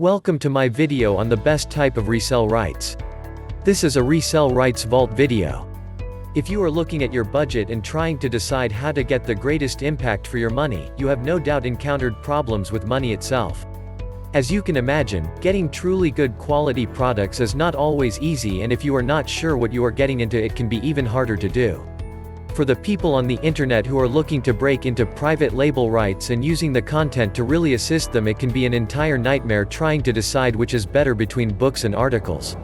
Welcome to my video on the best type of resell rights. This is a resell rights vault video. If you are looking at your budget and trying to decide how to get the greatest impact for your money, you have no doubt encountered problems with money itself. As you can imagine, getting truly good quality products is not always easy, and if you are not sure what you are getting into, it can be even harder to do. For the people on the internet who are looking to break into private label rights and using the content to really assist them, it can be an entire nightmare trying to decide which is better between books and articles.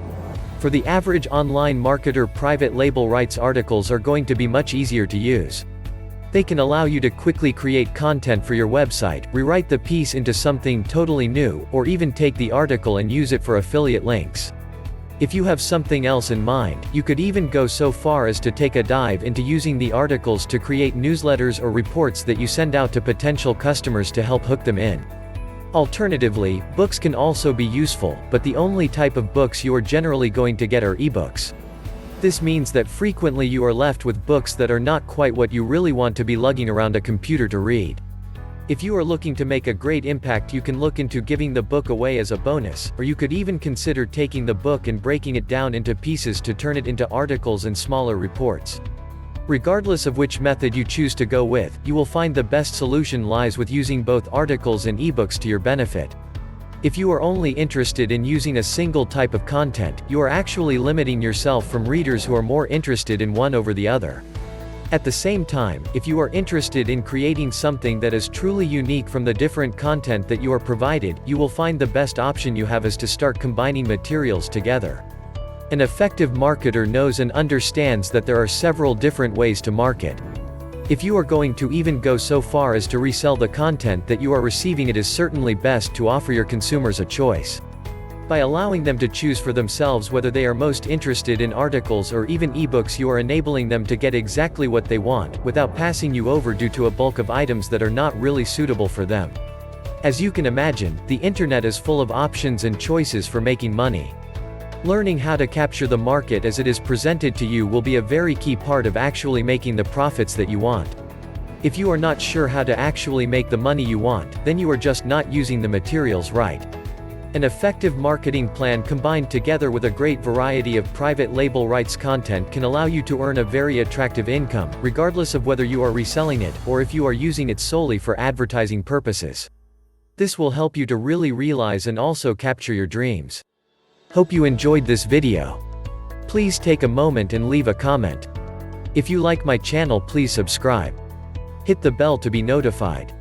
For the average online marketer, private label rights articles are going to be much easier to use. They can allow you to quickly create content for your website, rewrite the piece into something totally new, or even take the article and use it for affiliate links. If you have something else in mind, you could even go so far as to take a dive into using the articles to create newsletters or reports that you send out to potential customers to help hook them in. Alternatively, books can also be useful, but the only type of books you are generally going to get are ebooks. This means that frequently you are left with books that are not quite what you really want to be lugging around a computer to read. If you are looking to make a great impact, you can look into giving the book away as a bonus, or you could even consider taking the book and breaking it down into pieces to turn it into articles and smaller reports. Regardless of which method you choose to go with, you will find the best solution lies with using both articles and ebooks to your benefit. If you are only interested in using a single type of content, you are actually limiting yourself from readers who are more interested in one over the other. At the same time, if you are interested in creating something that is truly unique from the different content that you are provided, you will find the best option you have is to start combining materials together. An effective marketer knows and understands that there are several different ways to market. If you are going to even go so far as to resell the content that you are receiving, it is certainly best to offer your consumers a choice. By allowing them to choose for themselves whether they are most interested in articles or even ebooks, you are enabling them to get exactly what they want, without passing you over due to a bulk of items that are not really suitable for them. As you can imagine, the internet is full of options and choices for making money. Learning how to capture the market as it is presented to you will be a very key part of actually making the profits that you want. If you are not sure how to actually make the money you want, then you are just not using the materials right. An effective marketing plan combined together with a great variety of private label rights content can allow you to earn a very attractive income, regardless of whether you are reselling it, or if you are using it solely for advertising purposes. This will help you to really realize and also capture your dreams. Hope you enjoyed this video. Please take a moment and leave a comment. If you like my channel, please subscribe. Hit the bell to be notified.